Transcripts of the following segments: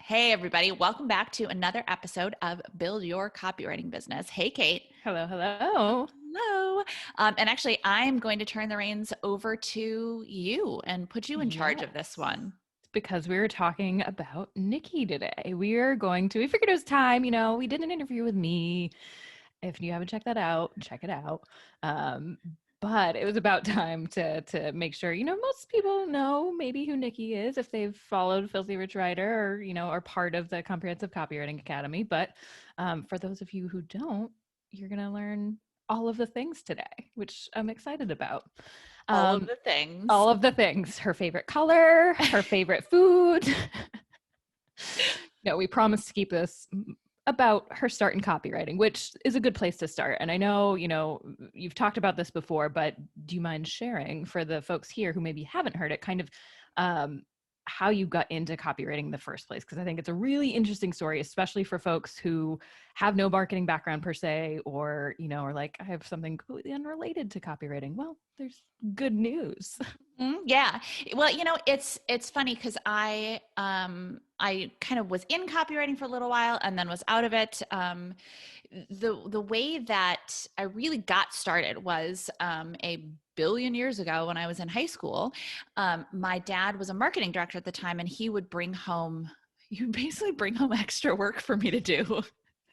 Hey, everybody. Welcome back to another episode of Build Your Copywriting Business. Hey, Kate. Hello, hello. Hello. And actually, I'm going to turn the reins over to you and put you in charge of this one. Because we were talking about Nicki today. We figured it was time, we did an interview with me. If you haven't checked that out, check it out. But it was about time to make sure, most people know maybe who Nicki is if they've followed Filthy Rich Writer or, are part of the Comprehensive Copywriting Academy. But for those of you who don't, you're going to learn all of the things today, which I'm excited about. All of the things. All of the things. Her favorite color, her favorite food. No, we promised to keep this about her start in copywriting, which is a good place to start. And I know, you've talked about this before, but do you mind sharing for the folks here who maybe haven't heard it, kind of how you got into copywriting in the first place? Because I think it's a really interesting story, especially for folks who have no marketing background per se, or, are like, I have something completely unrelated to copywriting. Well, there's good news. Yeah. Well, it's funny because I kind of was in copywriting for a little while and then was out of it. The way that I really got started was a billion years ago when I was in high school. My dad was a marketing director at the time, and he would basically bring home extra work for me to do.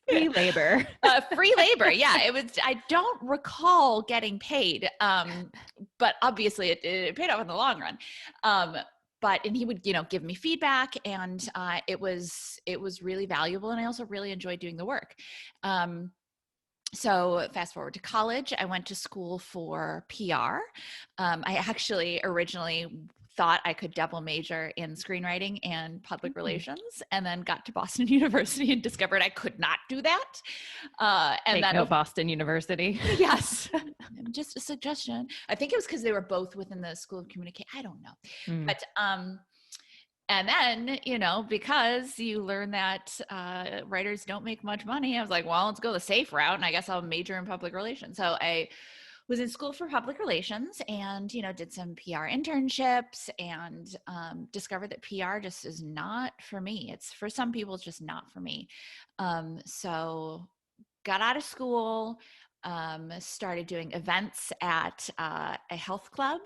Free labor. Free labor. Yeah. I don't recall getting paid. But obviously it paid off in the long run. And he would, give me feedback, and it was really valuable. And I also really enjoyed doing the work. So fast forward to college, I went to school for PR. I actually originally thought I could double major in screenwriting and public relations, and then got to Boston University and discovered I could not do that. Boston University. Yes. Just a suggestion. I think it was because they were both within the School of Communication. I don't know. But, and then, because you learn that writers don't make much money, I was like, well, let's go the safe route, and I guess I'll major in public relations. So I was in school for public relations and, did some PR internships, and discovered that PR just is not for me. It's for some people, it's just not for me. So got out of school, started doing events at a health club,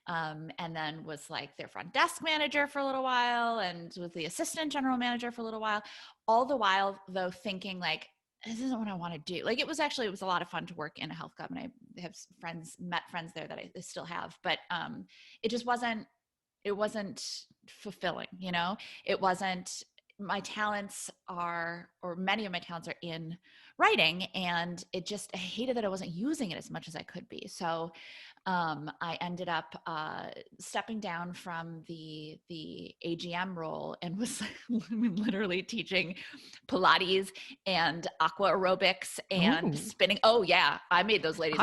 and then was like their front desk manager for a little while, and was the assistant general manager for a little while, all the while though thinking like, this isn't what I want to do. Like it was a lot of fun to work in a health club, and I have met friends there that I still have, but it just wasn't fulfilling, it wasn't. My talents or many of my talents are in writing, and I hated that I wasn't using it as much as I could be. So I ended up stepping down from the AGM role, and was literally teaching Pilates and aqua aerobics and spinning. Oh yeah, I made those ladies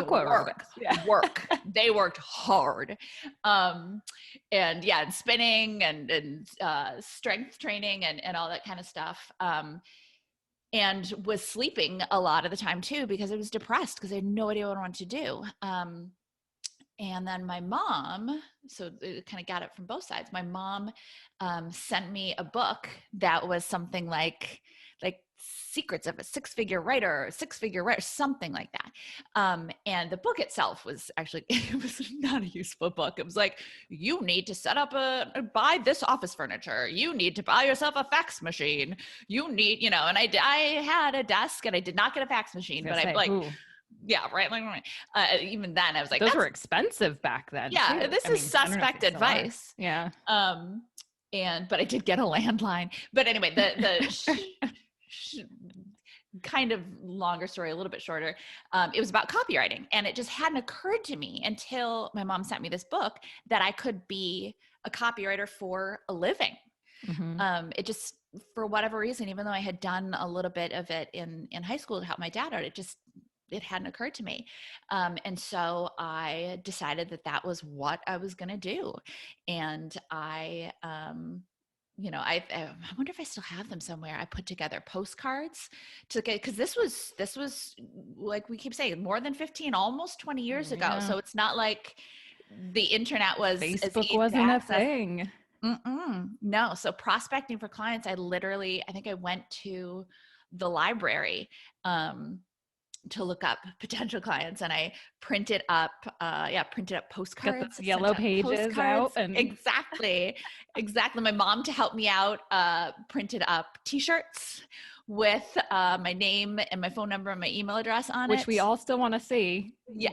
work. They worked hard. And spinning and strength training and all that kind of stuff. And was sleeping a lot of the time too, because I was depressed because I had no idea what I wanted to do. And then my mom, so it kind of got it from both sides. My mom sent me a book that was something like Secrets of a Six-Figure Writer, something like that. And the book itself was actually, it was not a useful book. It was like, you need to set up buy this office furniture. You need to buy yourself a fax machine. You need, and I had a desk, and I did not get a fax machine, but yeah, right. Even then I was like, those were expensive back then. Yeah. This is suspect advice. Yeah. But I did get a landline. But anyway, the kind of longer story, a little bit shorter. It was about copywriting, and it just hadn't occurred to me until my mom sent me this book that I could be a copywriter for a living. Mm-hmm. It just, for whatever reason, even though I had done a little bit of it in high school to help my dad out, it hadn't occurred to me. And so I decided that was what I was going to do. And I wonder if I still have them somewhere. I put together postcards because this was like we keep saying, more than 15, almost 20 years ago. So it's not like the internet was Facebook wasn't a thing. No. So prospecting for clients, I think I went to the library, to look up potential clients, and I printed up Got postcards, those sent yellow out pages out postcards. and Exactly. My mom, to help me out, printed up t-shirts with my name and my phone number and my email address on which it. we all still want to see. Yeah,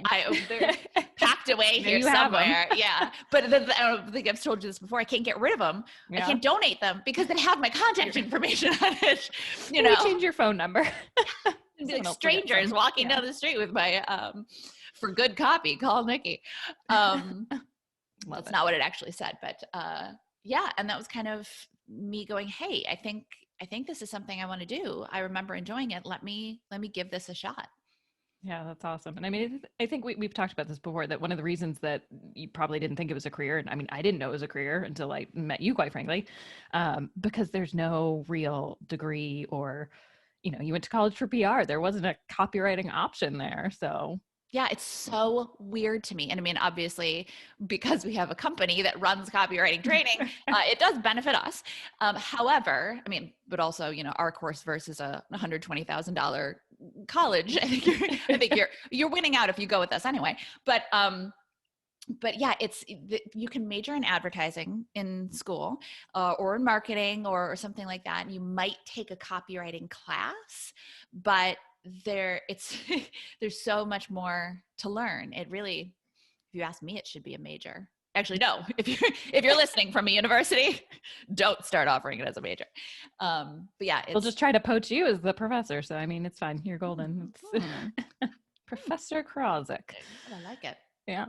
they're packed away There here you have 'em. somewhere. Yeah, but I don't think I've told you this before. I can't get rid of them. I Yeah. can't donate them because they have my contact information on it. Maybe change your phone number. Like strangers walking down the street with my for good copy, call Nicki. That's not what it actually said, but yeah, and that was kind of me going, hey, I think this is something I want to do. I remember enjoying it. Let me give this a shot. Yeah, that's awesome. And I mean, I think we've talked about this before, that one of the reasons that you probably didn't think it was a career, and I mean, I didn't know it was a career until I met you, quite frankly, because there's no real degree, or, you went to college for PR. There wasn't a copywriting option there. So yeah, it's so weird to me. And I mean, obviously, because we have a company that runs copywriting training, it does benefit us. However, I mean, but also, our course versus a $120,000 college, I think you're winning out if you go with us anyway. But yeah, you can major in advertising in school, or in marketing or something like that. And you might take a copywriting class, but there's so much more to learn. It really, if you ask me, it should be a major. Actually, no, if you're listening from a university, don't start offering it as a major. But yeah, we'll just try to poach you as the professor. So, I mean, it's fine. You're golden. Professor Krozek. I like it. Yeah.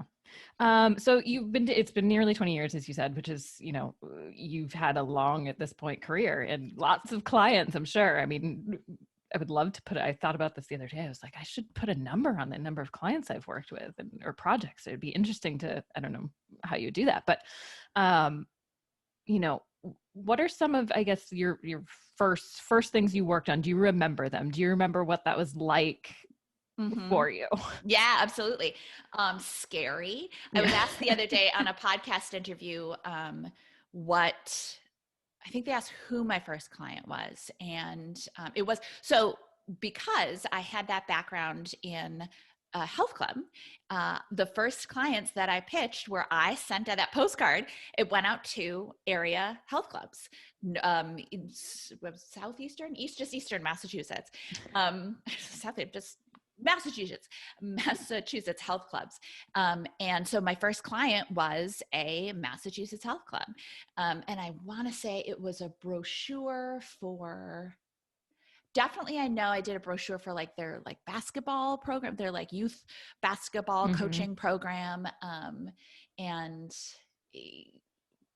So it's been nearly 20 years, as you said, which is, you've had a long, at this point, career and lots of clients, I'm sure. I mean, I would love to I thought about this the other day. I was like, I should put a number on the number of clients I've worked with or projects. It'd be interesting I don't know how you do that, but, what are some of, I guess, your first things you worked on? Do you remember them? Do you remember what that was like for you? Yeah, absolutely. Scary. I was asked the other day on a podcast interview, I think they asked who my first client was. And it was, so because I had that background in a health club, the first clients that I pitched, where I sent out that postcard, it went out to area health clubs, Eastern Massachusetts, Massachusetts health clubs. And so my first client was a Massachusetts health club. And I want to say it was a brochure for, definitely, I know I did a brochure for their basketball program, their youth basketball coaching program.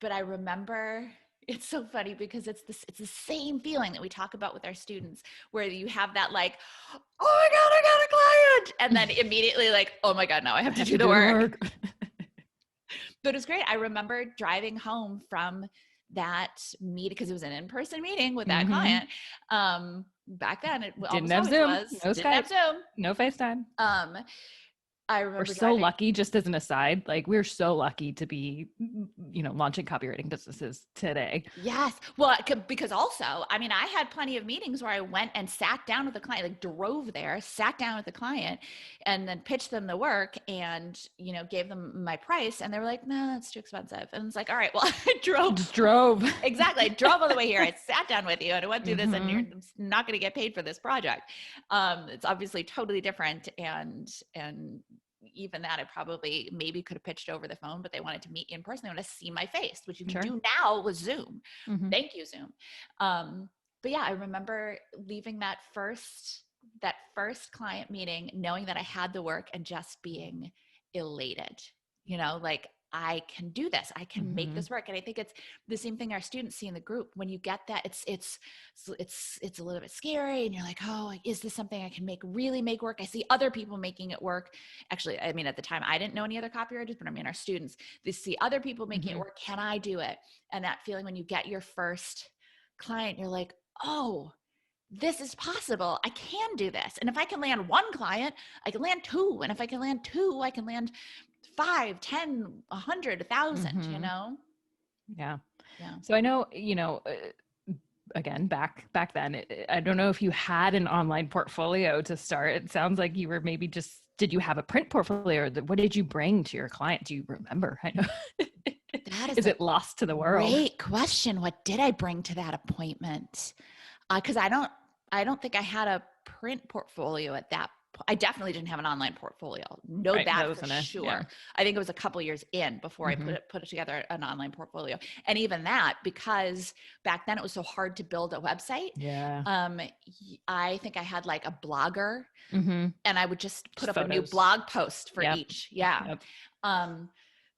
But I remember, it's so funny because it's the same feeling that we talk about with our students, where you have that oh my God, I got a client. And then immediately oh my God, now I have to do the work. But it was great. I remember driving home from that meeting, because it was an in-person meeting with that client. Back then, it didn't have Zoom, no Skype, have Zoom, no FaceTime. I remember we're so lucky, just as an aside, we're so lucky to be, launching copywriting businesses today. Yes. Well, because also, I mean, I had plenty of meetings where I went and sat down with the client, drove there, sat down with the client, and then pitched them the work and, gave them my price. And they were like, no, that's too expensive. And it's all right, well, I drove. Exactly. I drove all the way here. I sat down with you and I went through this, and you're not going to get paid for this project. It's obviously totally different. And even that, I probably maybe could have pitched over the phone, but they wanted to meet in person. They want to see my face, which you can do now with Zoom. Thank you, Zoom. But yeah, I remember leaving that first client meeting, knowing that I had the work and just being elated, I can do this. I can make this work. And I think it's the same thing our students see in the group. When you get that, it's a little bit scary, and you're like, oh, is this something I can really make work? I see other people making it work. Actually, I mean, at the time I didn't know any other copywriters, but I mean, our students, they see other people making it work. Can I do it? And that feeling when you get your first client, you're like, oh, this is possible. I can do this. And if I can land one client, I can land two. And if I can land two, I can land 5, 10, 100, 1,000, Yeah. Yeah. So I know, again, back then, I don't know if you had an online portfolio to start. It sounds like you were maybe did you have a print portfolio? Or what did you bring to your client? Do you remember? I know. That is Is a it lost to the world? great question. What did I bring to that appointment? Because I don't think I had a print portfolio at that point. I definitely didn't have an online portfolio. Know Right. that for sure. Yeah. I think it was a couple years in before I put it together, an online portfolio. And even that, because back then it was so hard to build a website. Yeah. I think I had like a blogger, Mm-hmm. and I would just put Just up a new photos. blog post for Yep. each. Yeah. Yep.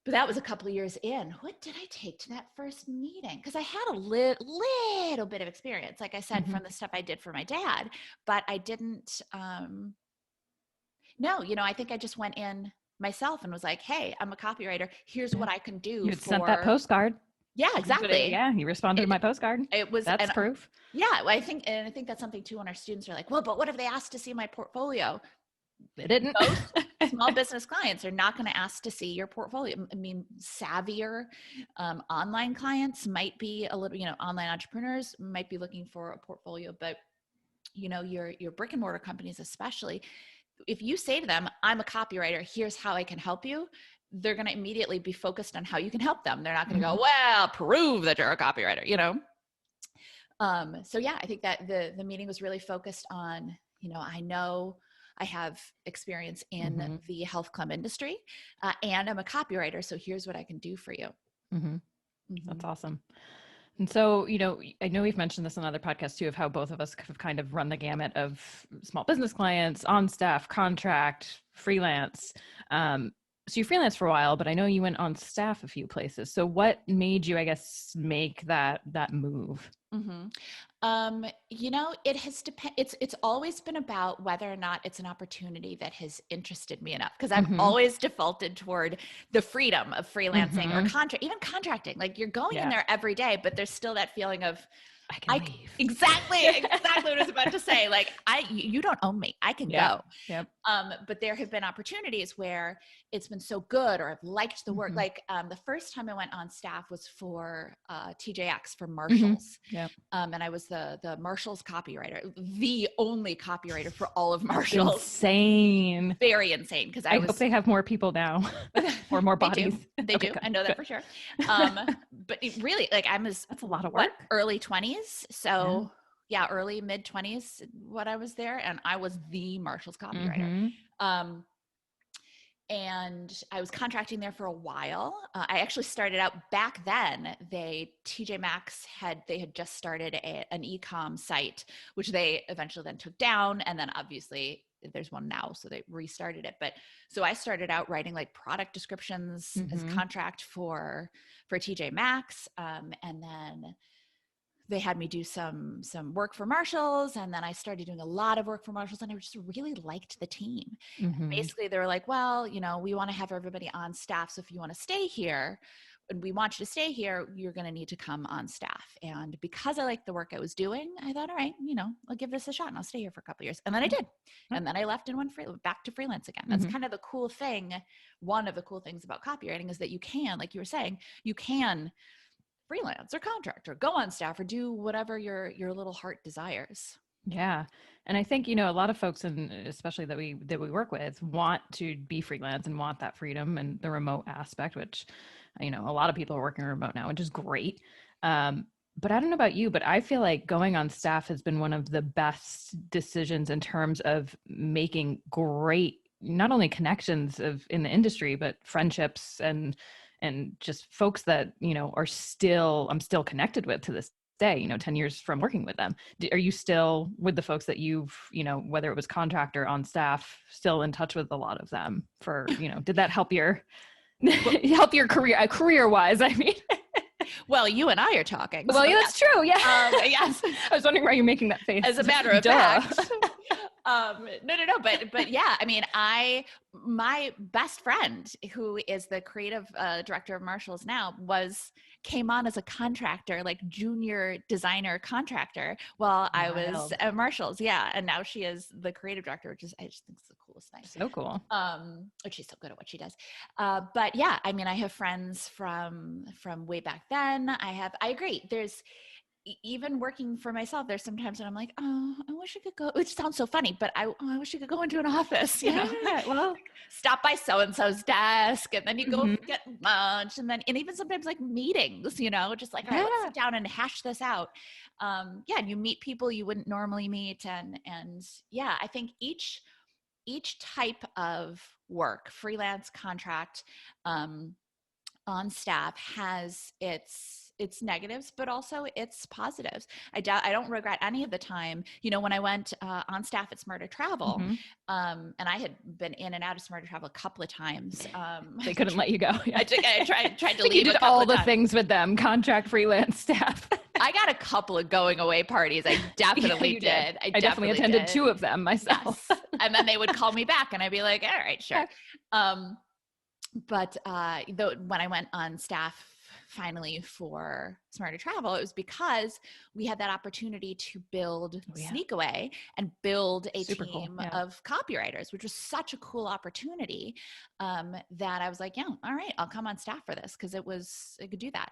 But that was a couple of years in. What did I take to that first meeting? Because I had a little bit of experience, like I said, from the stuff I did for my dad, but I didn't. No, I think I just went in myself and was like, "Hey, I'm a copywriter. Here's what I can do." You had sent that postcard. Yeah, exactly. Yeah, you responded to my postcard. It was that's proof. Yeah, I think that's something too. When our students are like, "Well, but what if they asked to see my portfolio?" They didn't. Most small business clients are not going to ask to see your portfolio. I mean, savvier online clients might be a little, online entrepreneurs might be looking for a portfolio, but your brick and mortar companies, especially, if you say to them, "I'm a copywriter, here's how I can help you," they're going to immediately be focused on how you can help them. They're not going to go, "Well, prove that you're a copywriter," So yeah, I think that the meeting was really focused on, I know I have experience in the health club industry, and I'm a copywriter. So here's what I can do for you. That's awesome. And so, I know we've mentioned this on other podcasts too, of how both of us have kind of run the gamut of small business clients, on staff, contract, freelance. So you freelanced for a while, but I know you went on staff a few places. So what made you, I guess, make that move? It has it's always been about whether or not it's an opportunity that has interested me enough, because I've always defaulted toward the freedom of freelancing or even contracting. Like, you're going in there every day, but there's still that feeling of, I can leave. Exactly what I was about to say. Like, you don't own me. I can go. Yep. But there have been opportunities where it's been so good, or I've liked the work. Like, the first time I went on staff was for TJX, for Marshalls. Yep. And I was the Marshalls copywriter, the only copywriter for all of Marshalls. Insane. Very insane. Because I hope they have more people now, or more bodies. They do. Good. I know that for sure. But really, like, that's a lot of work. Early 20s. So yeah, early mid 20s, what I was there, and I was the Marshalls copywriter. And I was contracting there for a while. I actually started out back then. TJ Maxx had just started an e-com site, which they eventually then took down. And then obviously there's one now, so they restarted it. But so I started out writing like product descriptions as a contract for TJ Maxx, and then they had me do some work for Marshalls, and then I started doing a lot of work for Marshalls, and I just really liked the team. Basically, they were like, "Well, we want to have everybody on staff, so if you want to stay here, and we want you to stay here, you're going to need to come on staff." And because I liked the work I was doing, I thought, all right, I'll give this a shot and I'll stay here for a couple of years. And then I did. And then I left and went back to freelance again. That's kind of the cool thing. One of the cool things about copywriting is that you can, like you were saying, you can freelance or contract or go on staff or do whatever your little heart desires. Yeah. And I think, a lot of folks, and especially that we work with, want to be freelance and want that freedom and the remote aspect, which, a lot of people are working remote now, which is great. But I don't know about you, but I feel like going on staff has been one of the best decisions in terms of making great, not only connections in the industry, but friendships and just folks that, I'm still connected with to this day, 10 years from working with them. Are you still with the folks that you've, whether it was contract or on staff, still in touch with a lot of them for, did that help your career wise? I mean, well, you and I are talking. Well, yeah, that's true. Yeah. Yes. I was wondering why you're making that face. As a matter of fact. No. But yeah, I mean, my best friend, who is the creative director of Marshalls now, was came on as a contractor, like junior designer contractor while I was Wild. at Marshall's. Yeah. And now she is the creative director, which is, I just think it's the coolest thing. So cool. But she's so good at what she does. But yeah, I mean, I have friends from way back then. I agree. There's, even working for myself, there's sometimes when I'm like, oh, I wish I could go. It sounds so funny, but I wish I could go into an office, you know, well, stop by so-and-so's desk, and then you go get lunch, and even sometimes like meetings, you know, just like, all right, let's sit down and hash this out. And you meet people you wouldn't normally meet. And yeah, I think each type of work, freelance, contract, on staff, has its negatives, but also its positives. I don't regret any of the time. You know, when I went on staff at Smarter Travel, and I had been in and out of Smarter Travel a couple of times. They couldn't let you go. I tried to leave. You did all the things with them, contract, freelance, staff. I got a couple of going away parties. I definitely did. I definitely attended 2 of them myself. Yes. And then they would call me back, and I'd be like, all right, sure. But when I went on staff finally for Smarter Travel, it was because we had that opportunity to build Sneakaway and build a Super team cool. of copywriters, which was such a cool opportunity, that I was like, yeah, all right, I'll come on staff for this, because I could do that.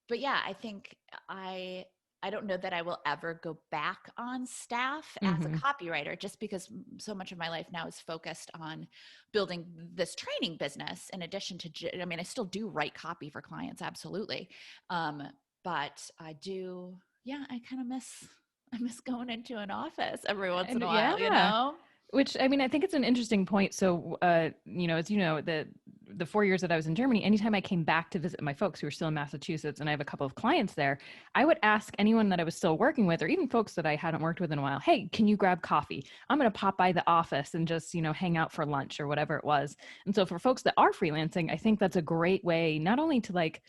But yeah, I think I don't know that I will ever go back on staff as a copywriter, just because so much of my life now is focused on building this training business, in addition to, I mean, I still do write copy for clients. Absolutely. But I kind of miss going into an office every once in a while, you know? Which, I mean, I think it's an interesting point. So, you know, as you know, the 4 years that I was in Germany, anytime I came back to visit my folks who are still in Massachusetts, and I have a couple of clients there, I would ask anyone that I was still working with, or even folks that I hadn't worked with in a while, hey, can you grab coffee? I'm going to pop by the office and just, you know, hang out for lunch or whatever it was. And so for folks that are freelancing, I think that's a great way, not only to like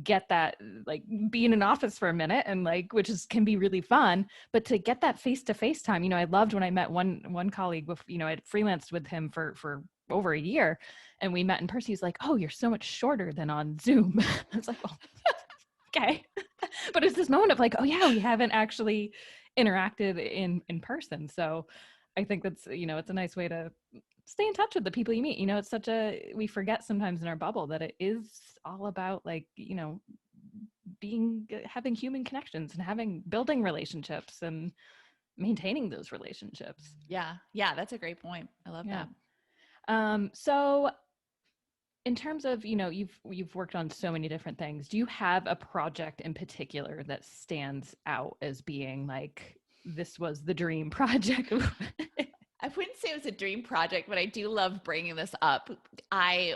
get that, like be in an office for a minute and like, can be really fun, but to get that face-to-face time. You know, I loved when I met one colleague with, you know, I'd freelanced with him for over a year, and we met in person. He's like, oh, you're so much shorter than on Zoom. I was like, well, okay. But it's this moment of like, oh yeah, we haven't actually interacted in person. So I think that's, you know, it's a nice way to stay in touch with the people you meet. You know, it's we forget sometimes in our bubble that it is all about like, you know, having human connections and building relationships and maintaining those relationships. Yeah. Yeah. That's a great point. I love that. So in terms of, you know, you've worked on so many different things. Do you have a project in particular that stands out as being like, this was the dream project? I wouldn't say it was a dream project, but I do love bringing this up. I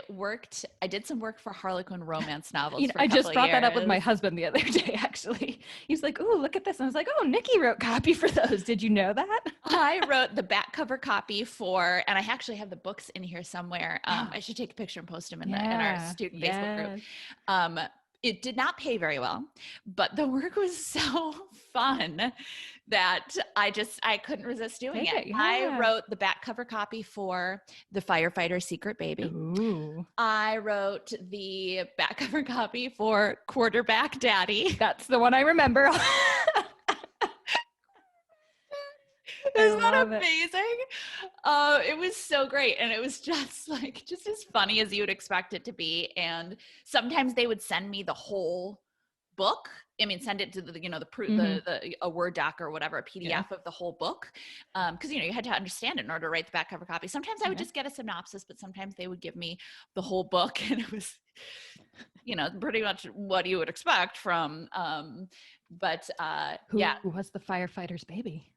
did some work for Harlequin Romance novels. You know, I just brought that up with my husband the other day, actually. He's like, oh, look at this. And I was like, oh, Nicki wrote copy for those. Did you know that? I wrote the back cover copy and I actually have the books in here somewhere. I should take a picture and post them in our student Facebook group. It did not pay very well, but the work was so fun that I couldn't resist doing it. I wrote the back cover copy for The Firefighter's Secret Baby. Ooh. I wrote the back cover copy for Quarterback Daddy. That's the one I remember. Isn't that amazing? It was so great. And it was just as funny as you would expect it to be. And sometimes they would send me the whole book. I mean, send it to a Word doc or whatever, a PDF of the whole book. Cause you had to understand it in order to write the back cover copy. Sometimes I would just get a synopsis, but sometimes they would give me the whole book, and it was, pretty much what you would expect from, Who was the firefighter's baby?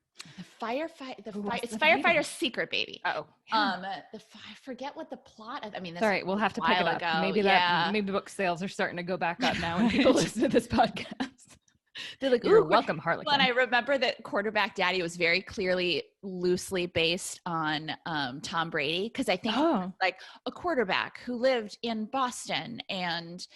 It's Firefighter's Secret Baby. Oh, I forget what the plot of. I mean, all right, we'll have to pick it up. Maybe book sales are starting to go back up now when people listen to this podcast. They're like, "You're welcome, Harlequin." And I remember that Quarterback Daddy was very clearly loosely based on Tom Brady, because I think like a quarterback who lived in Boston, and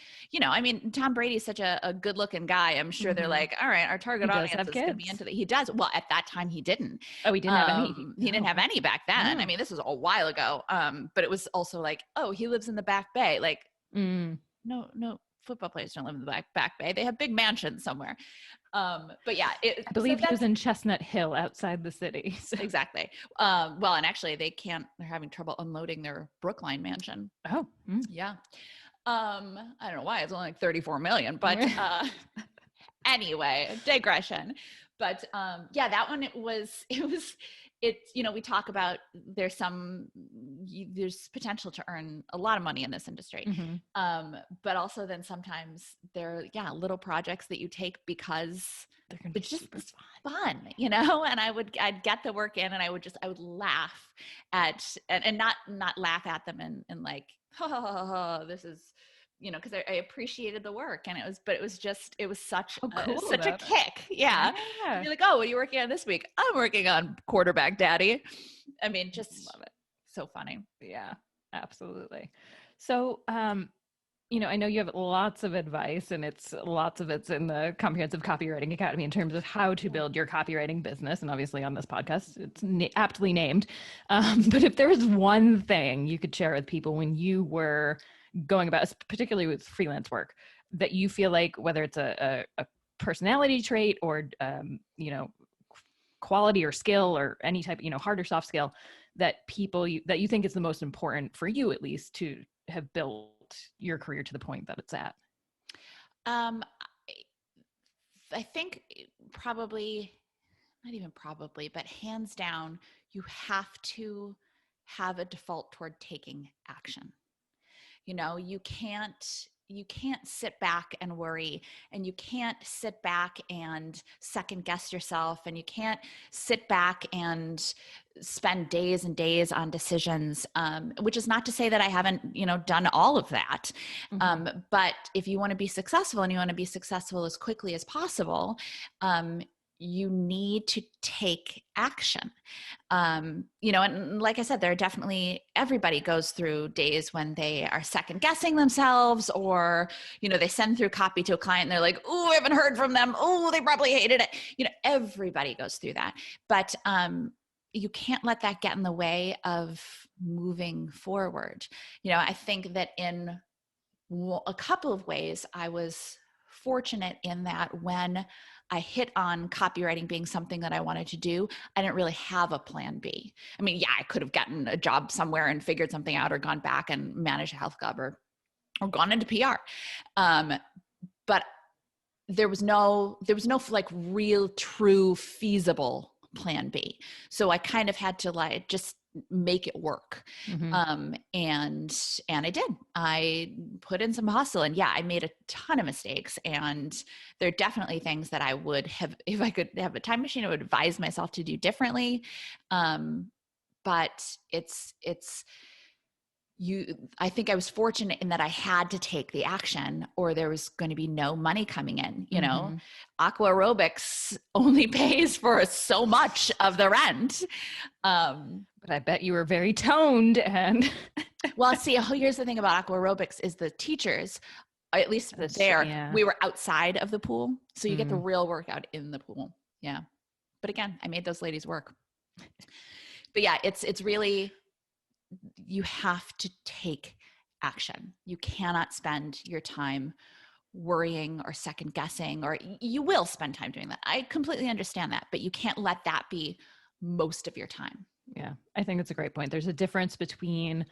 I mean, Tom Brady is such a good-looking guy. I'm sure they're like, all right, our target audience is going to be into that. He does. Well, at that time, he didn't. Oh, he didn't have any. He didn't have any back then. I mean, this was a while ago. But it was also like, oh, he lives in the Back Bay. Like, no. football players don't live in the back bay. They have big mansions somewhere. But yeah, I believe he was in Chestnut Hill outside the city. So. Exactly. Well, and actually they're having trouble unloading their Brookline mansion. Oh, yeah. I don't know why it's only like 34 million, but, anyway, digression. But, yeah, that one, we talk about there's potential to earn a lot of money in this industry. But also then sometimes there are, little projects that you take because it's just fun, and I'd get the work in and I would laugh at, and not laugh at them and like, this is, because I appreciated the work, and it was such a kick. Yeah. You're like, oh, what are you working on this week? I'm working on Quarterback Daddy. I mean, just love it. So funny. Yeah, absolutely. So, I know you have lots of advice, and lots of it's in the Comprehensive Copywriting Academy in terms of how to build your copywriting business. And obviously on this podcast, it's aptly named. But if there was one thing you could share with people when you were going about, particularly with freelance work, that you feel like, whether it's a personality trait or, quality or skill or any type, hard or soft skill, that that you think is the most important for you, at least, to have built your career to the point that it's at? I think probably, not even probably, but hands down, you have to have a default toward taking action. You can't sit back and worry, and you can't sit back and second guess yourself, and you can't sit back and spend days and days on decisions, which is not to say that I haven't, done all of that. But if you want to be successful, and you want to be successful as quickly as possible, you need to take action. And like I said, there are definitely, everybody goes through days when they are second guessing themselves, or, they send through copy to a client and they're like, oh, I haven't heard from them. Oh, they probably hated it. Everybody goes through that, but, you can't let that get in the way of moving forward. I think that in a couple of ways, I was fortunate in that when I hit on copywriting being something that I wanted to do, I didn't really have a plan B. I mean, yeah, I could have gotten a job somewhere and figured something out, or gone back and managed a health club, or gone into PR. But there was no like real, true, feasible plan B. So I kind of had to like just make it work. And I did. I put in some hustle, and I made a ton of mistakes, and there are definitely things that I would have, if I could have a time machine, I would advise myself to do differently. But I think I was fortunate in that I had to take the action, or there was going to be no money coming in. Aqua aerobics only pays for so much of the rent. But I bet you were very toned and well, see, here's the thing about aqua aerobics is the teachers, at least we were outside of the pool. So you get the real workout in the pool. Yeah. But again, I made those ladies work. But yeah, it's really, you have to take action. You cannot spend your time worrying or second guessing, or you will spend time doing that. I completely understand that, but you can't let that be most of your time. Yeah, I think it's a great point. There's a difference between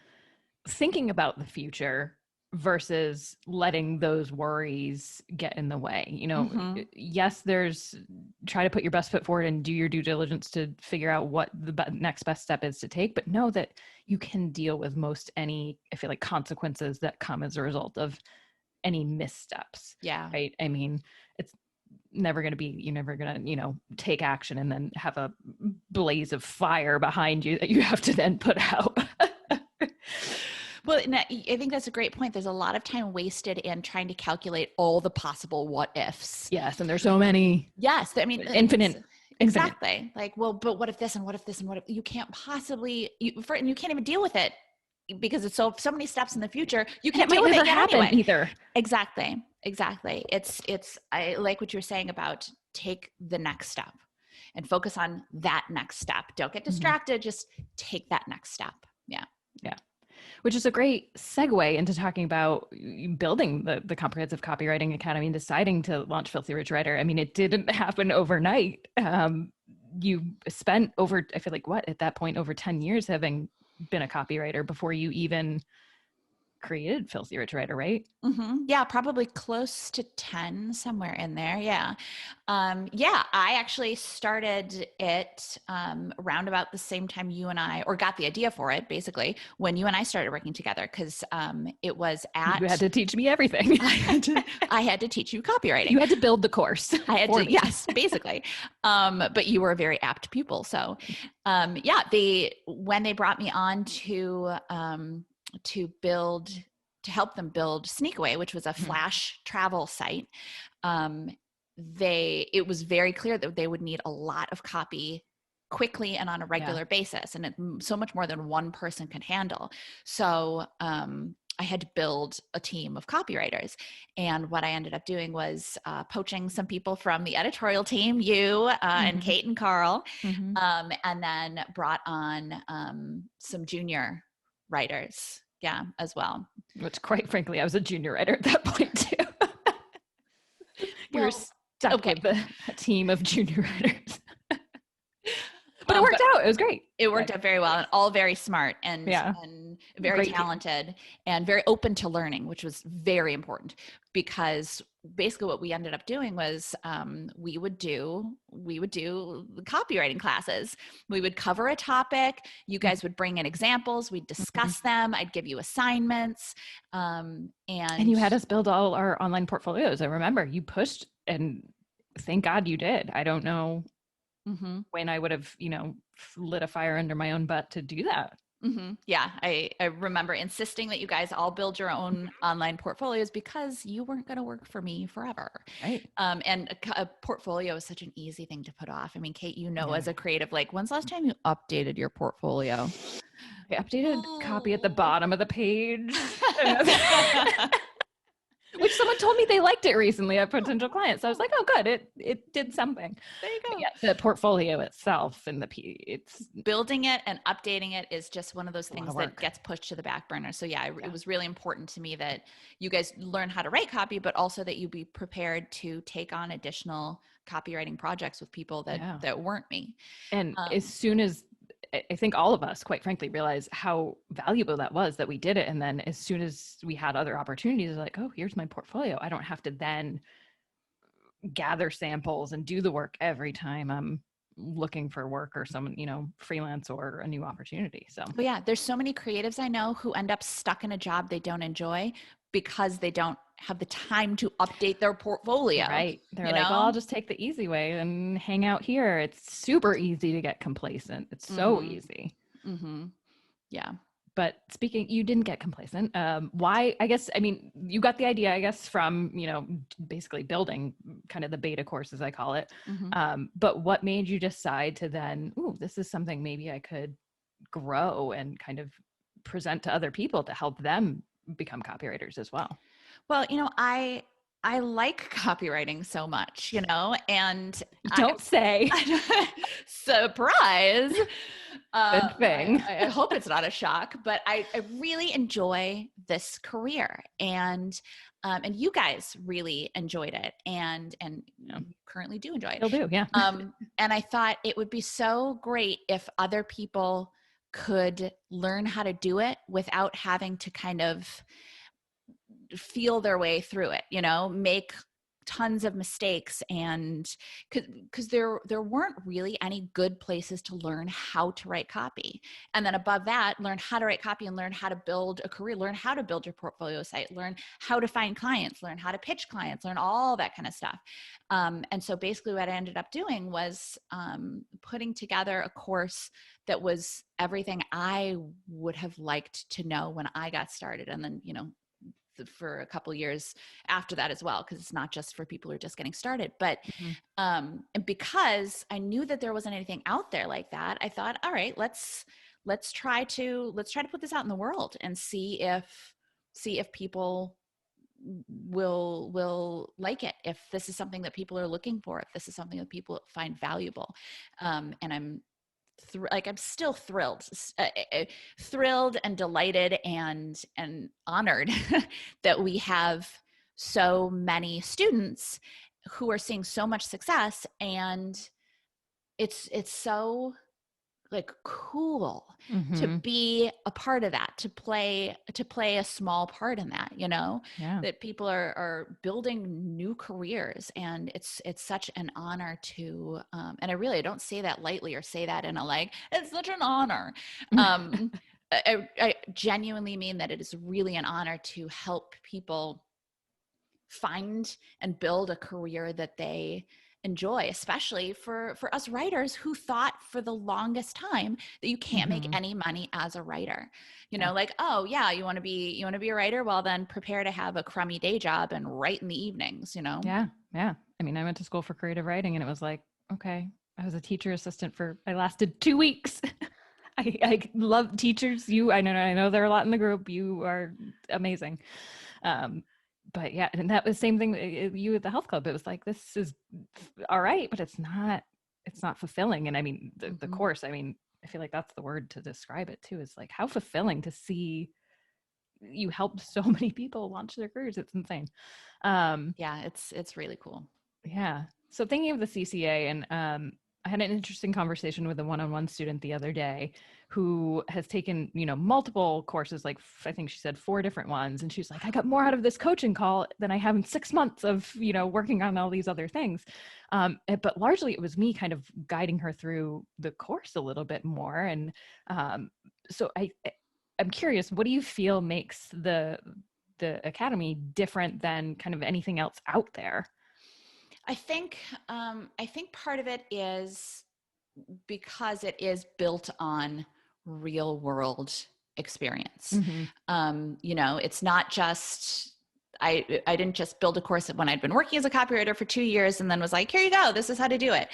thinking about the future versus letting those worries get in the way. Yes, there's try to put your best foot forward and do your due diligence to figure out what the next best step is to take, but know that you can deal with most any, I feel like, consequences that come as a result of any missteps. Yeah. Right. I mean, it's never going to be, you're never going to, take action and then have a blaze of fire behind you that you have to then put out. Well, I think that's a great point. There's a lot of time wasted in trying to calculate all the possible what ifs. Yes. And there's so many. Yes. I mean, infinite. Exactly. Like, well, but what if this and what if this and what if, you can't possibly, and you can't even deal with it because it's so many steps in the future. You can't deal with it happen anyway. Either. Exactly. I like what you were saying about take the next step and focus on that next step. Don't get distracted. Just take that next step. Yeah. Yeah. Which is a great segue into talking about building the Comprehensive Copywriting Academy and deciding to launch Filthy Rich Writer. I mean, it didn't happen overnight. You spent over, I feel like, what, at that point, over 10 years having been a copywriter before you even created Filthy Rich Writer, right? Yeah, probably close to 10, somewhere in there. Yeah. I actually started it around about the same time you and I, or got the idea for it, basically, when you and I started working together, because it was at... You had to teach me everything. I had to teach you copywriting. You had to build the course. I had to, yes, basically. But you were a very apt pupil. So when they brought me on to help them build Sneakaway, which was a flash travel site, it was very clear that they would need a lot of copy quickly and on a regular basis, and so much more than one person can handle. So I had to build a team of copywriters. And what I ended up doing was poaching some people from the editorial team, you and Kate and Carl, and then brought on some junior writers, as well. Which, quite frankly, I was a junior writer at that point too. You were stuck with a team of junior writers. But it worked out. It was great. It worked out very well, and all very smart and very great talented and very open to learning, which was very important, because basically what we ended up doing was we would do copywriting classes. We would cover a topic. You guys would bring in examples. We'd discuss them. I'd give you assignments. And you had us build all our online portfolios. I remember you pushed, and thank God you did. I don't know when I would have, lit a fire under my own butt to do that. Yeah, I remember insisting that you guys all build your own online portfolios, because you weren't going to work for me forever. Right. And a portfolio is such an easy thing to put off. I mean, Kate, as a creative, like, when's the last time you updated your portfolio? I updated copy at the bottom of the page. Which someone told me they liked it recently, a potential client. So I was like, oh, good. It did something. There you go. Yeah, the portfolio itself and it's building it and updating it is just one of those things that gets pushed to the back burner. So it was really important to me that you guys learn how to write copy, but also that you be prepared to take on additional copywriting projects with people that weren't me. And as soon as, I think all of us, quite frankly, realized how valuable that was, that we did it. And then as soon as we had other opportunities, like, oh, here's my portfolio. I don't have to then gather samples and do the work every time I'm looking for work or someone, freelance or a new opportunity. So, but yeah, there's so many creatives I know who end up stuck in a job they don't enjoy because they don't have the time to update their portfolio. Right. They're like, well, I'll just take the easy way and hang out here. It's super easy to get complacent. It's so easy. Yeah. But speaking, you didn't get complacent. Why? I guess, you got the idea, I guess, from, basically building kind of the beta course, as I call it. But what made you decide to then, this is something maybe I could grow and kind of present to other people to help them become copywriters as well? Well, I like copywriting so much, and don't say surprise. Good thing. I hope it's not a shock, but I really enjoy this career, and you guys really enjoyed it, and currently do enjoy it. Still do, yeah. And I thought it would be so great if other people could learn how to do it without having to kind of feel their way through it, make tons of mistakes, and because there weren't really any good places to learn how to write copy. And then above that, learn how to write copy and learn how to build a career, learn how to build your portfolio site, learn how to find clients, learn how to pitch clients, learn all that kind of stuff. And so basically what I ended up doing was putting together a course that was everything I would have liked to know when I got started. And then, for a couple of years after that as well, because it's not just for people who are just getting started. But and because I knew that there wasn't anything out there like that, I thought, all right, let's try to put this out in the world and see if people will like it, if this is something that people are looking for, if this is something that people find valuable. And I'm I'm still thrilled, thrilled and delighted and honored that we have so many students who are seeing so much success. And it's so like cool to Mm-hmm. be a part of that, to play a small part in that, Yeah. that people are building new careers. And it's such an honor to, and I don't say that lightly or say that in a like, it's such an honor. I genuinely mean that it is really an honor to help people find and build a career that they enjoy, especially for us writers who thought for the longest time that you can't make Mm-hmm. any money as a writer. Yeah. Like, oh yeah, you want to be a writer? Well, then prepare to have a crummy day job and write in the evenings, Yeah. Yeah. I mean, I went to school for creative writing and it was like, okay, I was a teacher assistant I lasted 2 weeks. I love teachers. I know there are a lot in the group. You are amazing. But yeah, and that was the same thing, you at the health club. It was like, this is all right, but it's not fulfilling. And I mean, the course, I mean, I feel like that's the word to describe it too, is like how fulfilling to see you help so many people launch their careers. It's insane. Yeah, it's really cool. Yeah. So thinking of the CCA, and I had an interesting conversation with a one-on-one student the other day who has taken, multiple courses, like I think she said 4 different ones. And she's like, I got more out of this coaching call than I have in 6 months of, working on all these other things. But largely it was me kind of guiding her through the course a little bit more. And so I'm curious, what do you feel makes the Academy different than kind of anything else out there? I think part of it is because it is built on real world experience. Mm-hmm. It's not just, I didn't just build a course when I'd been working as a copywriter for 2 years and then was like, here you go, this is how to do it.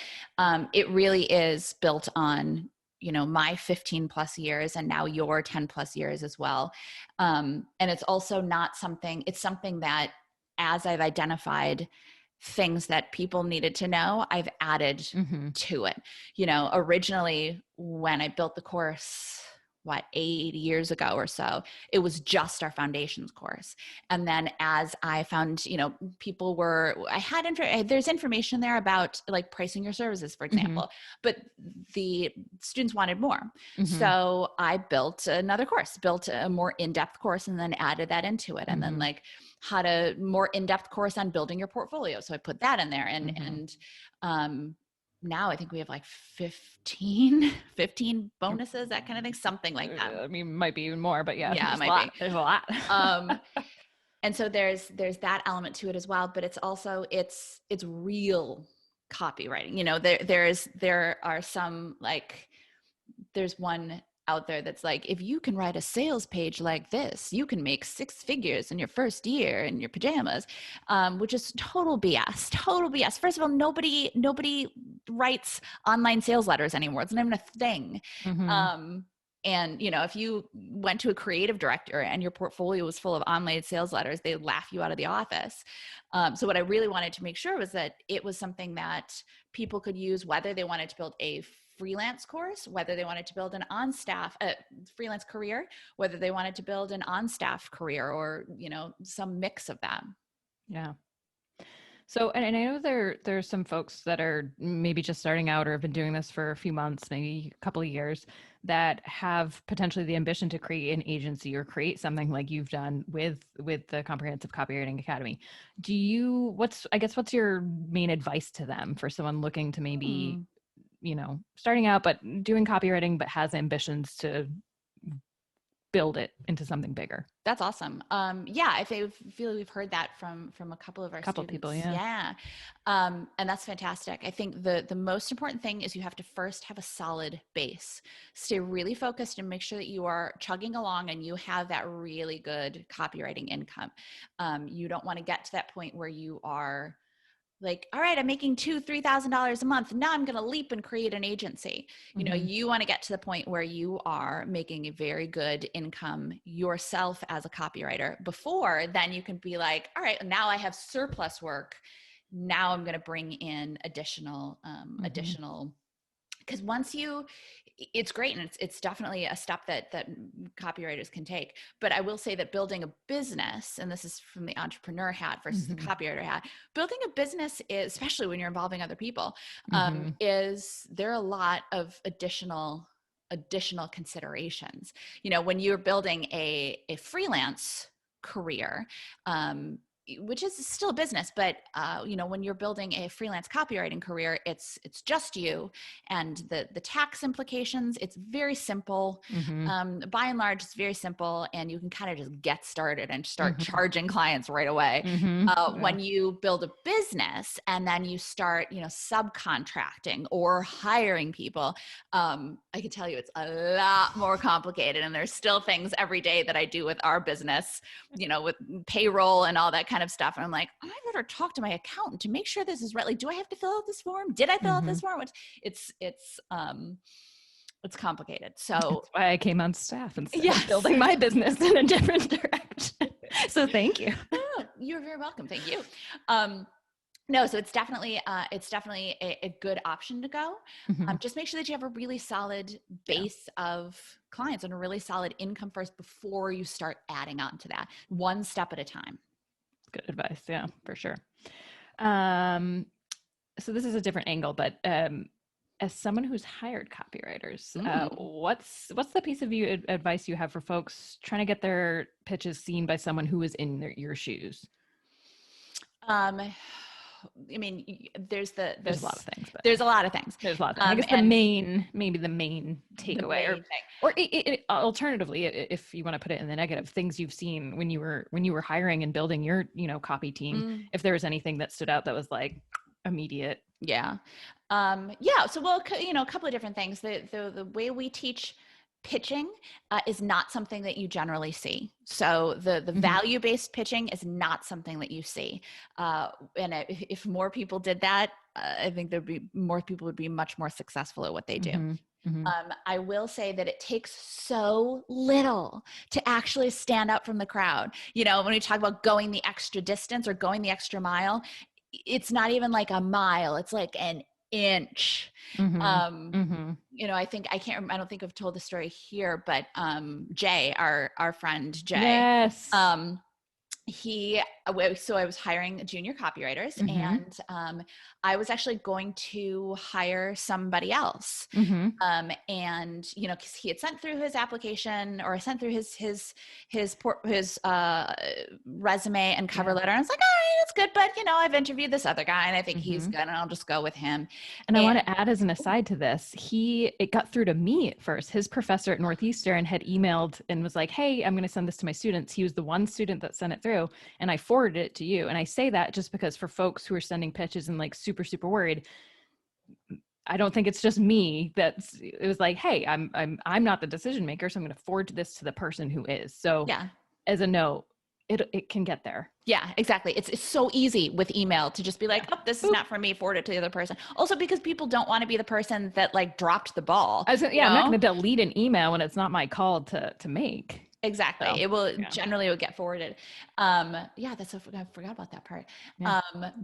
It really is built on, my 15 plus years and now your 10 plus years as well. And it's also not something, it's something that as I've identified things that people needed to know, I've added Mm-hmm. to it. Originally when I built the course, 8 years ago or so, it was just our foundations course. And then as I found, there's information there about like pricing your services, for example, Mm-hmm. but the students wanted more. Mm-hmm. So I built another course, built a more in-depth course and then added that into it. And then like had a more in-depth course on building your portfolio. So I put that in there and now I think we have like 15 bonuses, that kind of thing, something like that. I mean, might be even more, but yeah, it there's might a lot. be. There's a lot. And so there's that element to it as well, but it's also, it's real copywriting. There are some, like, there's one out there that's like, if you can write a sales page like this, you can make 6 figures in your first year in your pajamas, which is total BS. First of all, nobody writes online sales letters anymore. It's not even a thing. Mm-hmm. And if you went to a creative director and your portfolio was full of online sales letters, they'd laugh you out of the office. So what I really wanted to make sure was that it was something that people could use, whether they wanted to build a freelance course, whether they wanted to build an on-staff freelance career, whether they wanted to build an on-staff career, or some mix of them. Yeah. So, and I know there's some folks that are maybe just starting out or have been doing this for a few months, maybe a couple of years, that have potentially the ambition to create an agency or create something like you've done with the Comprehensive Copywriting Academy. What's your main advice to them for someone looking to maybe, starting out, but doing copywriting, but has ambitions to build it into something bigger? That's awesome. Yeah, I feel we've heard that from a couple of our students. People, yeah. And that's fantastic. I think the most important thing is you have to first have a solid base. Stay really focused and make sure that you are chugging along and you have that really good copywriting income. You don't want to get to that point where you are like, all right, I'm making $2,000-$3,000 a month. Now I'm going to leap and create an agency. You want to get to the point where you are making a very good income yourself as a copywriter before then you can be like, all right, now I have surplus work. Now I'm going to bring in additional because once it's great. And it's definitely a step that copywriters can take. But I will say that building a business, and this is from the entrepreneur hat versus the copywriter hat, building a business is, especially when you're involving other people, is there are a lot of additional considerations. When you're building a freelance career, which is still a business, but when you're building a freelance copywriting career, it's just you, and the tax implications, it's very simple. By and large, it's very simple, and you can kind of just get started and start charging clients right away. When you build a business and then you start, subcontracting or hiring people, I can tell you it's a lot more complicated, and there's still things every day that I do with our business, with payroll and all that kind of stuff. And I'm like, I better talk to my accountant to make sure this is right. Like, do I have to fill out this form? Did I fill out this form? It's complicated. So that's why I came on staff instead of building my business in a different direction. So thank you. Oh, you're very welcome. Thank you. No, so it's definitely a good option to go. Just make sure that you have a really solid base of clients and a really solid income first before you start adding on to that, one step at a time. Good advice. Yeah, for sure. So this is a different angle, but as someone who's hired copywriters, what's the piece of advice you have for folks trying to get their pitches seen by someone who is in your shoes? I mean, there's a lot of things. There's a lot of things. I guess the main takeaway, or alternatively, if you want to put it in the negative, things you've seen when you were hiring and building your, copy team, if there was anything that stood out that was like immediate. Yeah. So, well, a couple of different things. The way we teach pitching is not something that you generally see. So the value-based pitching is not something that you see. And if more people did that, I think more people would be much more successful at what they do. I will say that it takes so little to actually stand out from the crowd. When we talk about going the extra distance or going the extra mile, it's not even like a mile. It's like an inch. I don't think I've told the story here, but Jay, our friend Jay, yes. So I was hiring junior copywriters, and I was actually going to hire somebody else. And because he had sent through his application, or sent through his resume and cover letter, and I was like, all right, that's good, but I've interviewed this other guy, and I think he's good, and I'll just go with him. And I want to add as an aside to this, it got through to me at first. His professor at Northeastern had emailed and was like, hey, I'm going to send this to my students. He was the one student that sent it through, and I forwarded it to you. And I say that just because for folks who are sending pitches and like super, super worried, I don't think it's just me it was like, hey, I'm not the decision maker, so I'm going to forward this to the person who is. So as a note, it can get there. Yeah, exactly. It's so easy with email to just be like, oh, this is not for me, forward it to the other person. Also because people don't want to be the person that like dropped the ball. I'm not going to delete an email when it's not my call to make. Exactly. So, it will generally get forwarded. I forgot about that part. Yeah.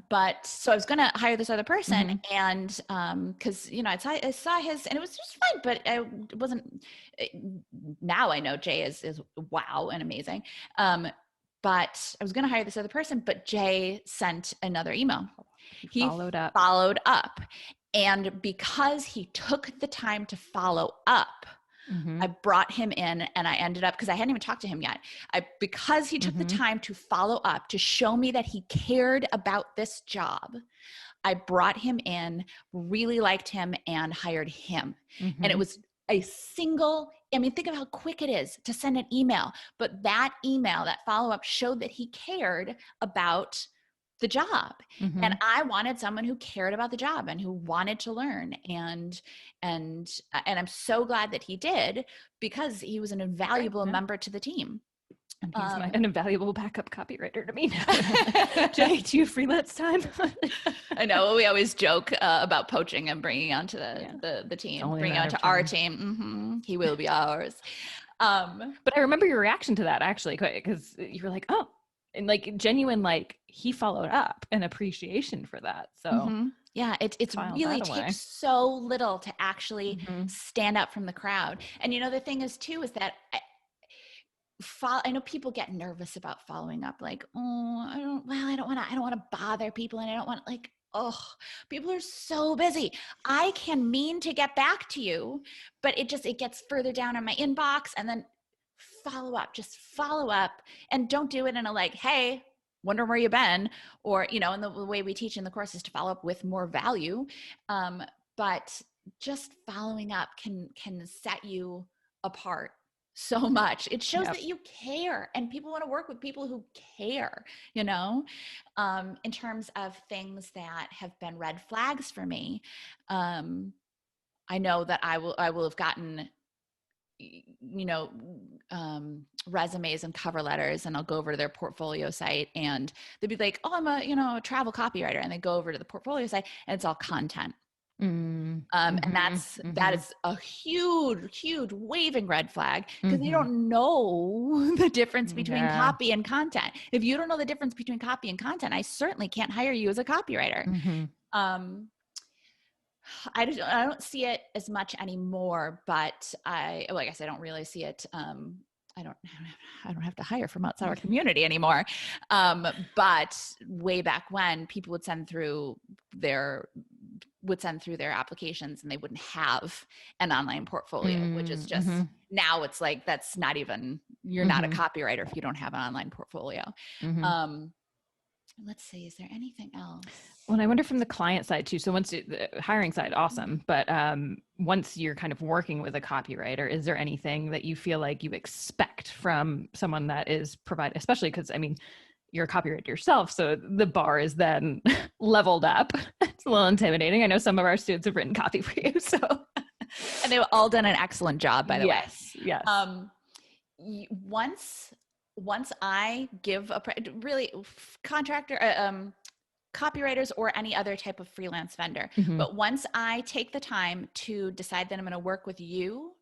But so I was going to hire this other person, and cause I saw his, and it was just fine, but it wasn't, now I know Jay is wow and amazing. But I was going to hire this other person, but Jay sent another email. He followed up. And because he took the time to follow up, I brought him in, and I ended up, because I hadn't even talked to him yet, because he took the time to follow up to show me that he cared about this job, I brought him in, really liked him, and hired him. And it was think of how quick it is to send an email, but that follow-up showed that he cared about the job. And I wanted someone who cared about the job and who wanted to learn. And I'm so glad that he did, because he was an invaluable member to the team. And he's an invaluable backup copywriter to me now. Jay, do you freelance time? I know. We always joke about poaching and bringing onto the team, bringing onto our team. He will be ours. But I remember your reaction to that, actually, because you were like, oh, and like genuine, like he followed up and appreciation for that. So Yeah, it's File really that away. takes so little to actually Mhm. stand out from the crowd. And the thing is too, is that I know people get nervous about following up, like, oh, I don't want to bother people, and I don't want like, oh, people are so busy. I can mean to get back to you, but it gets further down in my inbox, and then just follow up, and don't do it in a like, hey, wonder where you've been, or, and the way we teach in the course is to follow up with more value. But just following up can set you apart so much. It shows Yep. that you care, and people want to work with people who care, in terms of things that have been red flags for me. I know that I will have gotten, resumes and cover letters, and I'll go over to their portfolio site, and they'd be like, oh, I'm a travel copywriter. And they go over to the portfolio site, and it's all content. And that is a huge waving red flag, because they don't know the difference between Yeah. copy and content. If you don't know the difference between copy and content, I certainly can't hire you as a copywriter. Um, I don't see it as much anymore, but I guess I don't really see it. I don't have to hire from outside our community anymore. But way back when, people would send through their applications, and they wouldn't have an online portfolio, which is just, now it's like, that's not even, you're not a copywriter if you don't have an online portfolio. Let's see, is there anything else? Well, I wonder from the client side too. So once the hiring side, awesome. But once you're kind of working with a copywriter, is there anything that you feel like you expect from someone that is provided, especially because, I mean, you're a copywriter yourself, so the bar is then leveled up. It's a little intimidating. I know some of our students have written copy for you, so. And they've all done an excellent job, by the way. Yes. Once I give really contractor, copywriters or any other type of freelance vendor, but once I take the time to decide that I'm going to work with you,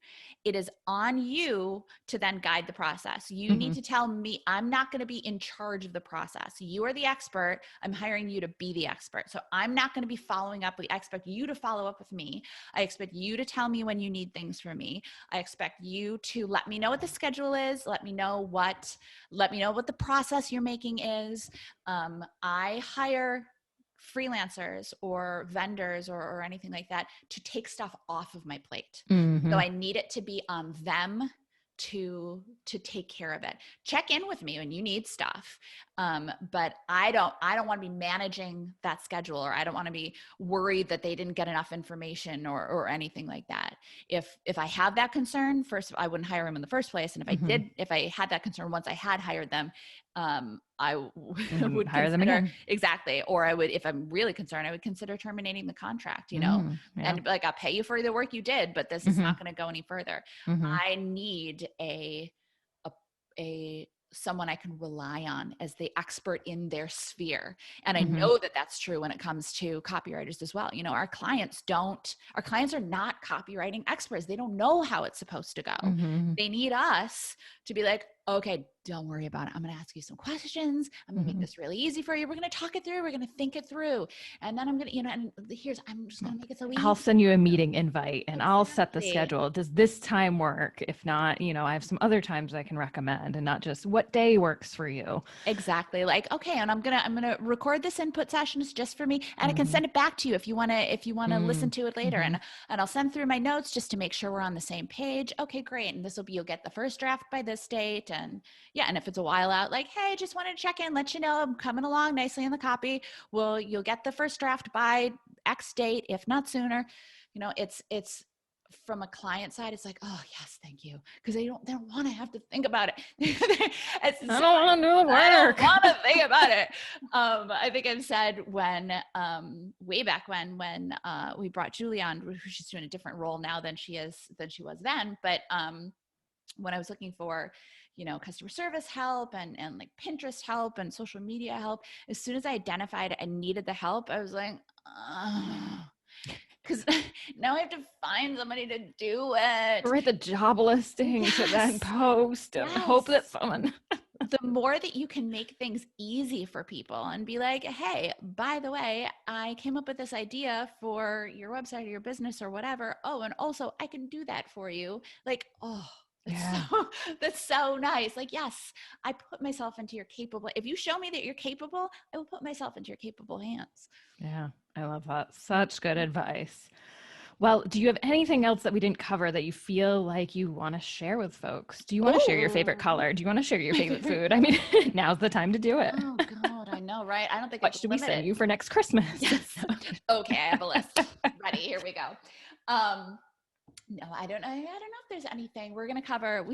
it is on you to then guide the process. You need to tell me, I'm not going to be in charge of the process. You are the expert. I'm hiring you to be the expert. So I'm not going to be following up. I expect you to follow up with me. I expect you to tell me when you need things from me. I expect you to let me know what the schedule is. Let me know what the process you're making is. I hire freelancers or vendors or anything like that to take stuff off of my plate. So I need it to be on them to take care of it. Check in with me when you need stuff. But I don't want to be managing that schedule, or I don't want to be worried that they didn't get enough information or anything like that. If I have that concern, first, I wouldn't hire them in the first place. And if I had that concern once I had hired them, I would hire them consider, again. exactly. Or I would, if I'm really concerned, I would consider terminating the contract, and like, I'll pay you for the work you did, but this is not going to go any further. I need someone I can rely on as the expert in their sphere. And I know that that's true when it comes to copywriters as well. Our clients are not copywriting experts. They don't know how it's supposed to go. They need us to be like, okay, don't worry about it. I'm going to ask you some questions. I'm going to make this really easy for you. We're going to talk it through. We're going to think it through. And then I'm going to, I'm just going to make it so easy. I'll send you a meeting invite, and I'll set the schedule. Does this time work? If not, I have some other times I can recommend, and not just what day works for you. Exactly. Like, okay, and I'm going to record this input session just for me, and I can send it back to you if you want to listen to it later. And I'll send through my notes just to make sure we're on the same page. Okay, great. And you'll get the first draft by this date. And yeah, and if it's a while out, like, hey, just wanted to check in, let you know I'm coming along nicely in the copy. Well, you'll get the first draft by X date, if not sooner. It's from a client side, it's like, oh yes, thank you, because they don't want to have to think about it. I don't want to do the work. I don't want to think about it. I think I've said when way back when we brought Julie on, she's doing a different role now than she was then, but when I was looking for customer service help and like Pinterest help and social media help, as soon as I identified I needed the help, I was like, because now I have to find somebody to do it. Write the job listing to then post and hope that someone the more that you can make things easy for people and be like, hey, by the way, I came up with this idea for your website or your business or whatever. Oh, and also I can do that for you. Like, oh, that's so nice. Like, yes, I put myself into your capable. If you show me that you're capable, I will put myself into your capable hands. Yeah, I love that. Such good advice. Well, do you have anything else that we didn't cover that you feel like you want to share with folks? Do you want to share your favorite color? Do you want to share your favorite food? I mean, now's the time to do it. Oh God, I know, right? I don't think What should we send you for next Christmas? Yes. Okay, I have a list ready. Here we go. No, I don't know if there's anything we're going to cover.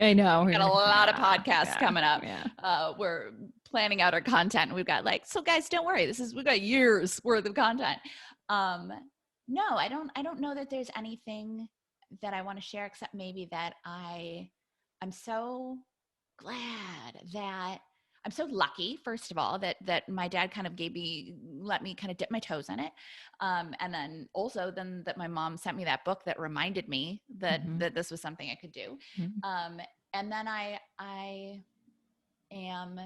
I know. We got a lot of podcasts coming up. Yeah. We're planning out our content, and we've got so guys, don't worry. We've got years worth of content. No, I don't know that there's anything that I want to share, except maybe that I'm so glad that I'm so lucky, first of all, that my dad kind of let me kind of dip my toes in it. And then also that my mom sent me that book that reminded me that this was something I could do. And then I am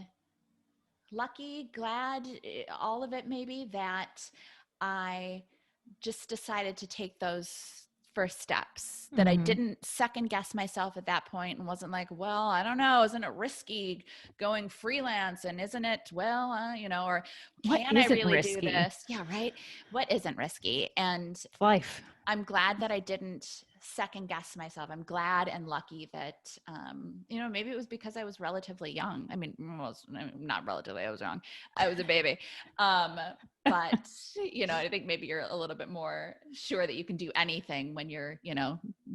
lucky, glad, all of it maybe, that I just decided to take those first steps, that I didn't second guess myself at that point and wasn't like, well, I don't know, isn't it risky going freelance? And isn't it, well, or can I really do this? Yeah, right. What isn't risky? And it's life. I'm glad that I didn't second guess myself. I'm glad and lucky that, maybe it was because I was relatively young. I mean, not relatively, I was young. I was a baby. But, I think maybe you're a little bit more sure that you can do anything when you're,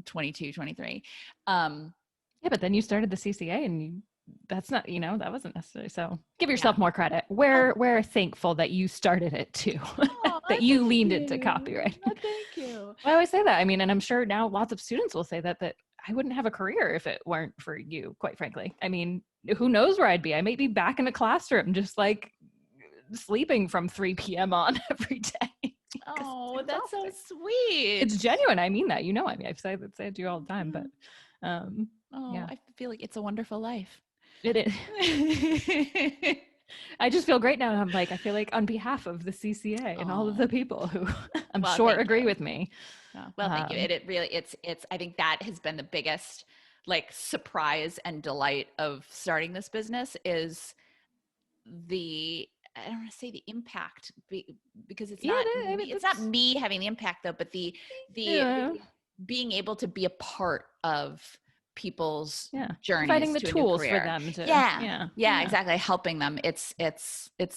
22, 23. Yeah, but then you started the CCA and that's not, that wasn't necessary. So give yourself more credit. We're thankful that you started it too, that you leaned into copyright. Oh, thank you. I always say that. I mean, and I'm sure now lots of students will say that I wouldn't have a career if it weren't for you, quite frankly. I mean, who knows where I'd be? I might be back in a classroom, just like sleeping from 3 p.m. on every day. Oh, that's so sweet. It's genuine. I mean that, I mean, I say it to you all the time, but I feel like it's a wonderful life. It is. I just feel great now. I'm like, I feel like on behalf of the CCA and all of the people who I'm sure agree with me. Well, thank you. It really, it's, I think that has been the biggest surprise and delight of starting this business is I don't want to say the impact because it's not me having the impact though, but the being able to be a part of people's journeys, finding the tools for them to exactly, helping them. It's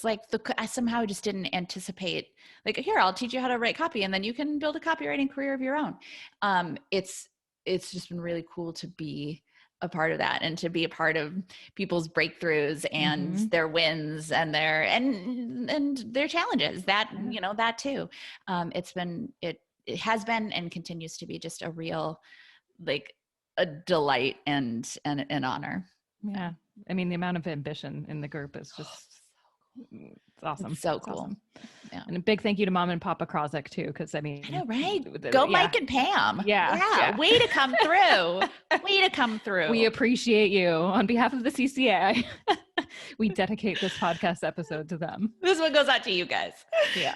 like I somehow just didn't anticipate here, I'll teach you how to write copy and then you can build a copywriting career of your own. It's just been really cool to be a part of that and to be a part of people's breakthroughs and their wins and their challenges that that too. It has been and continues to be just a real a delight and an honor. Yeah. I mean, the amount of ambition in the group is just it's awesome. It's so cool. Awesome. Yeah. And a big thank you to Mom and Papa Krozek too, because I mean, I know, right? Go Mike and Pam. Yeah. Way to come through. Way to come through. We appreciate you. On behalf of the CCA, we dedicate this podcast episode to them. This one goes out to you guys. Yeah.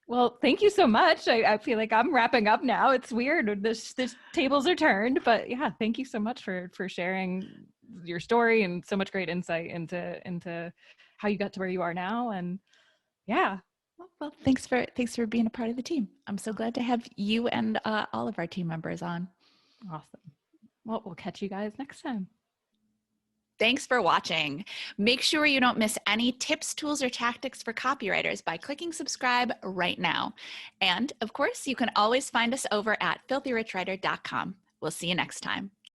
Well, thank you so much. I feel like I'm wrapping up now. It's weird. This tables are turned, but yeah, thank you so much for sharing your story and so much great insight into how you got to where you are now. And yeah. Well, thanks for being a part of the team. I'm so glad to have you and all of our team members on. Awesome. Well, we'll catch you guys next time. Thanks for watching. Make sure you don't miss any tips, tools, or tactics for copywriters by clicking subscribe right now. And of course, you can always find us over at filthyricwriter.com. We'll see you next time.